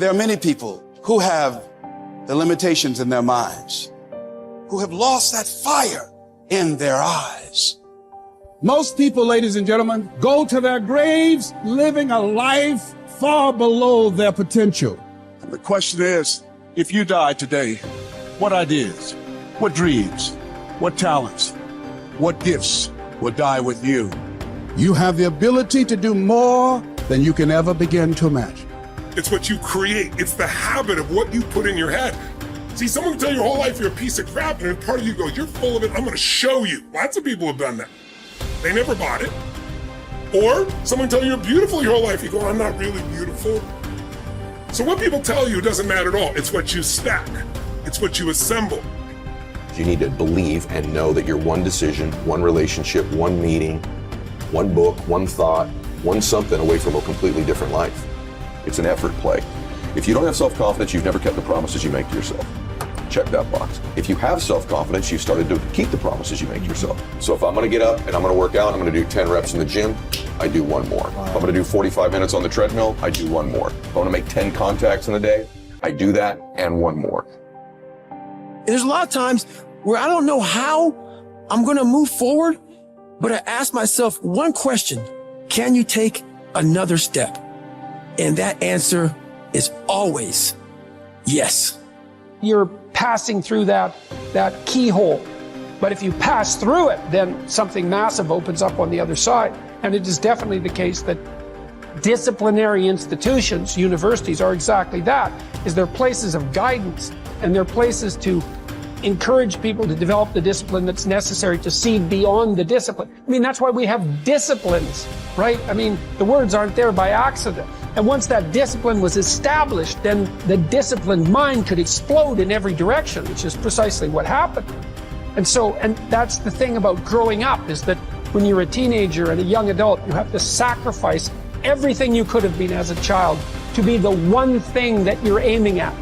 There are many people who have the limitations in their minds, who have lost that fire in their eyes. Most people, ladies and gentlemen, go to their graves living a life far below their potential. The question is, if you died today, what ideas, what dreams, what talents, what gifts would die with you? You have the ability to do more than you can ever begin to imagine. It's what you create. It's the habit of what you put in your head. See, someone can tell you your whole life you're a piece of crap, and part of you goes, you're full of it, I'm gonna show you. Lots of people have done that. They never bought it. Or someone tell you you're beautiful your whole life, you go, I'm not really beautiful. So what people tell you doesn't matter at all. It's what you stack. It's what you assemble. You need to believe and know that you're one decision, one relationship, one meeting, one book, one thought, one something away from a completely different life. It's an effort play. If you don't have self-confidence, you've never kept the promises you make to yourself. Check that box. If you have self-confidence, you've started to keep the promises you make to yourself. So if I'm gonna get up and I'm gonna work out, I'm gonna do 10 reps in the gym, I do one more. If I'm gonna do 45 minutes on the treadmill, I do one more. If I'm gonna make 10 contacts in a day, I do that and one more. There's a lot of times where I don't know how I'm gonna move forward, but I ask myself one question: can you take another step? And that answer is always yes. You're passing through that keyhole. But if you pass through it, then something massive opens up on the other side. And it is definitely the case that disciplinary institutions, universities, are exactly that, is they're places of guidance, and they're places to encourage people to develop the discipline that's necessary to see beyond the discipline. I mean, that's why we have disciplines, right? I mean, the words aren't there by accident. And once that discipline was established, then the disciplined mind could explode in every direction, which is precisely what happened. And that's the thing about growing up, is that when you're a teenager and a young adult, you have to sacrifice everything you could have been as a child to be the one thing that you're aiming at.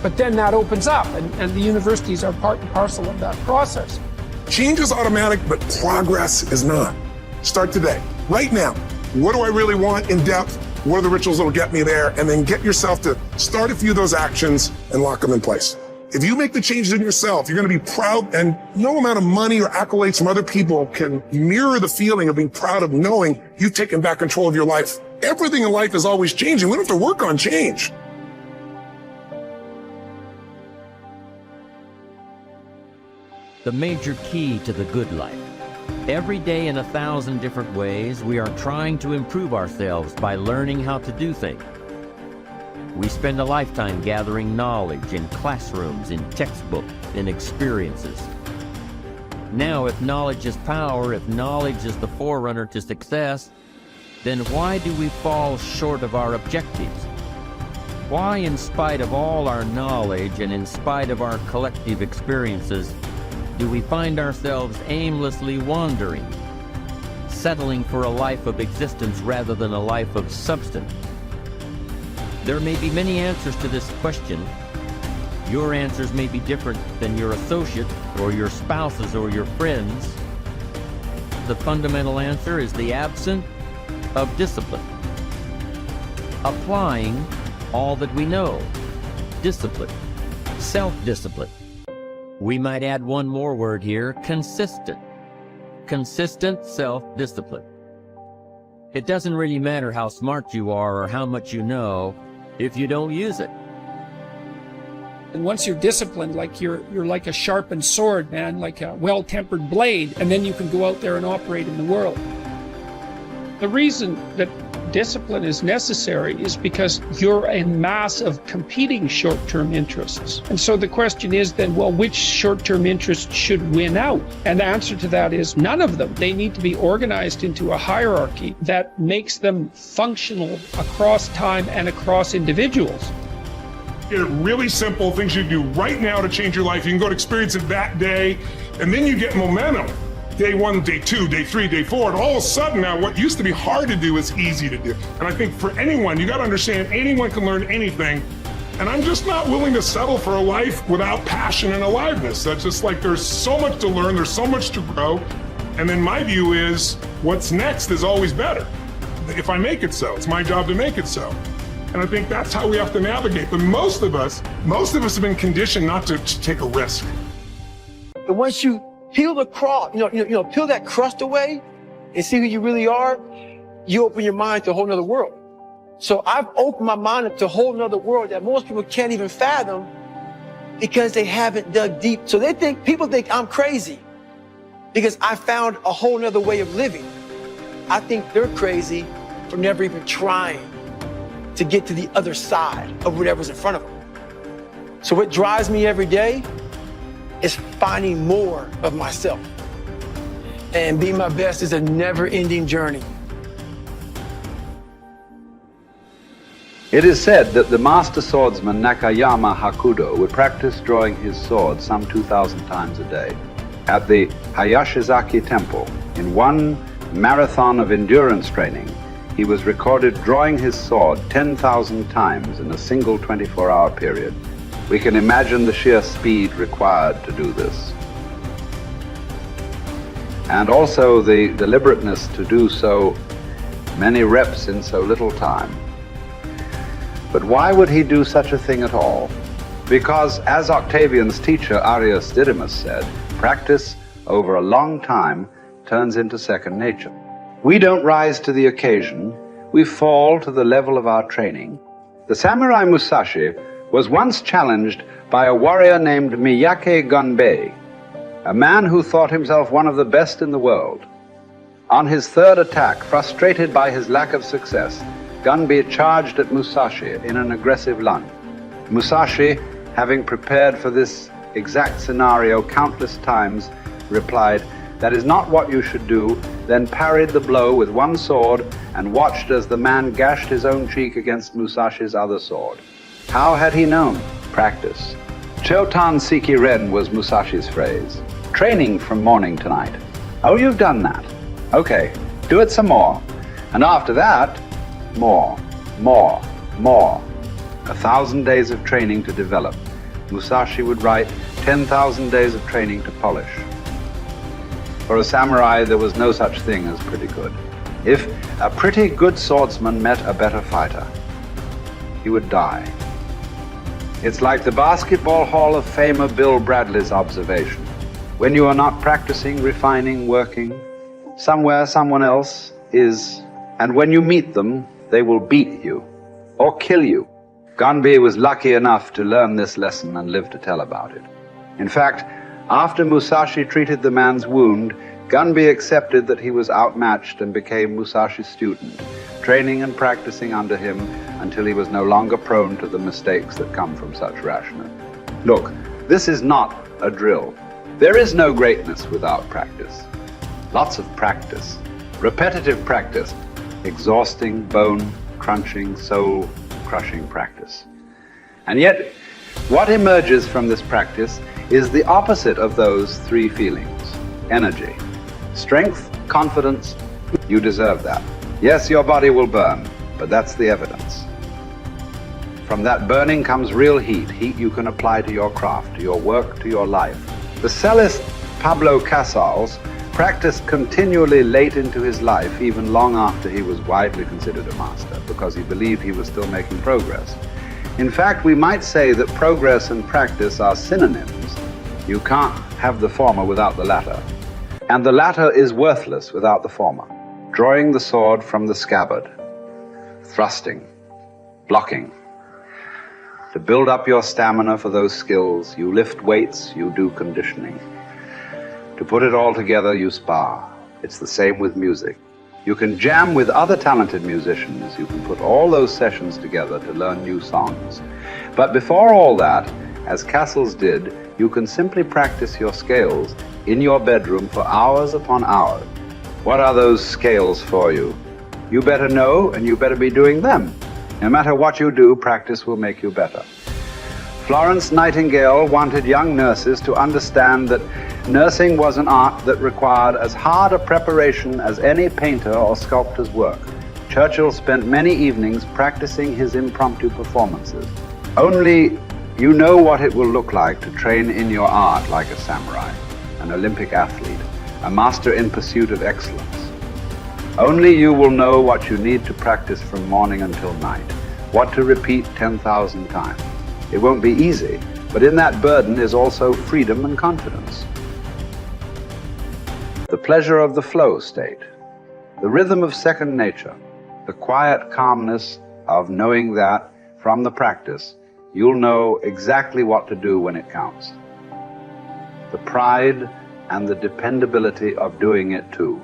But then that opens up, and the universities are part and parcel of that process. Change is automatic, but progress is not. Start today, right now. What do I really want in depth? What are the rituals that will get me there? And then get yourself to start a few of those actions and lock them in place. If you make the changes in yourself, you're going to be proud, and no amount of money or accolades from other people can mirror the feeling of being proud of knowing you've taken back control of your life. Everything in life is always changing. We don't have to work on change. The major key to the good life. Every day in 1,000 different ways, we are trying to improve ourselves by learning how to do things. We spend a lifetime gathering knowledge in classrooms, in textbooks, in experiences. Now, if knowledge is power, if knowledge is the forerunner to success, then why do we fall short of our objectives? Why, in spite of all our knowledge and in spite of our collective experiences, do we find ourselves aimlessly wandering, settling for a life of existence rather than a life of substance? There may be many answers to this question. Your answers may be different than your associate or your spouse's or your friends. The fundamental answer is the absence of discipline. Applying all that we know. Discipline. Self-discipline. We might add one more word here: consistent. Consistent self-discipline. It doesn't really matter how smart you are or how much you know if you don't use it. And once you're disciplined, like you're like a sharpened sword, man, like a well-tempered blade, and then you can go out there and operate in the world. The reason that discipline is necessary is because you're a mass of competing short-term interests. And so the question is then, well, which short-term interest should win out? And the answer to that is none of them. They need to be organized into a hierarchy that makes them functional across time and across individuals. Get it really simple, things you do right now to change your life. You can go to experience it that day, and then you get momentum. Day 1, day 2, day 3, day 4, and all of a sudden now what used to be hard to do is easy to do. And I think for anyone, you gotta understand, anyone can learn anything. And I'm just not willing to settle for a life without passion and aliveness. That's just like, there's so much to learn, there's so much to grow. And then my view is, what's next is always better. If I make it so, it's my job to make it so. And I think that's how we have to navigate. But most of us have been conditioned not to take a risk. And once you peel the crust, peel that crust away and see who you really are, you open your mind to a whole nother world. So I've opened my mind up to a whole nother world that most people can't even fathom because they haven't dug deep. So people think I'm crazy because I found a whole nother way of living. I think they're crazy for never even trying to get to the other side of whatever's in front of them. So what drives me every day is finding more of myself. And being my best is a never-ending journey. It is said that the master swordsman Nakayama Hakudo would practice drawing his sword some 2,000 times a day. At the Hayashizaki Temple, in one marathon of endurance training, he was recorded drawing his sword 10,000 times in a single 24-hour period. We can imagine the sheer speed required to do this. And also the deliberateness to do so many reps in so little time. But why would he do such a thing at all? Because, as Octavian's teacher Arrius Didymus said, practice over a long time turns into second nature. We don't rise to the occasion, we fall to the level of our training. The samurai Musashi was once challenged by a warrior named Miyake Gunbei, a man who thought himself one of the best in the world. On his third attack, frustrated by his lack of success, Gunbei charged at Musashi in an aggressive lunge. Musashi, having prepared for this exact scenario countless times, replied, "That is not what you should do," then parried the blow with one sword and watched as the man gashed his own cheek against Musashi's other sword. How had he known? Practice. Chotan Siki Ren was Musashi's phrase. Training from morning to night. Oh, you've done that. Okay, do it some more. And after that, more. 1,000 days of training to develop. Musashi would write 10,000 days of training to polish. For a samurai, there was no such thing as pretty good. If a pretty good swordsman met a better fighter, he would die. It's like the Basketball Hall of Famer Bill Bradley's observation. When you are not practicing, refining, working, somewhere someone else is, and when you meet them, they will beat you or kill you. Gunbei was lucky enough to learn this lesson and live to tell about it. In fact, after Musashi treated the man's wound, Gunbei accepted that he was outmatched and became Musashi's student, training and practicing under him until he was no longer prone to the mistakes that come from such rashness. Look, this is not a drill. There is no greatness without practice. Lots of practice, repetitive practice, exhausting, bone-crunching, soul-crushing practice. And yet, what emerges from this practice is the opposite of those three feelings. Energy, strength, confidence. You deserve that. Yes, your body will burn, but that's the evidence. From that burning comes real heat, heat you can apply to your craft, to your work, to your life. The cellist Pablo Casals practiced continually late into his life, even long after he was widely considered a master, because he believed he was still making progress. In fact, we might say that progress and practice are synonyms. You can't have the former without the latter. And the latter is worthless without the former. Drawing the sword from the scabbard, thrusting, blocking. To build up your stamina for those skills, you lift weights, you do conditioning. To put it all together, you spar. It's the same with music. You can jam with other talented musicians. You can put all those sessions together to learn new songs. But before all that, as Casals did, you can simply practice your scales in your bedroom for hours upon hours. What are those scales for you? You better know, and you better be doing them. No matter what you do, practice will make you better. Florence Nightingale wanted young nurses to understand that nursing was an art that required as hard a preparation as any painter or sculptor's work. Churchill spent many evenings practicing his impromptu performances. Only you know what it will look like to train in your art like a samurai, an Olympic athlete, a master in pursuit of excellence. Only you will know what you need to practice from morning until night. what to repeat 10,000 times. It won't be easy, but in that burden is also freedom and confidence. The pleasure of the flow state, the rhythm of second nature, the quiet calmness of knowing that from the practice, you'll know exactly what to do when it counts. The pride and the dependability of doing it too.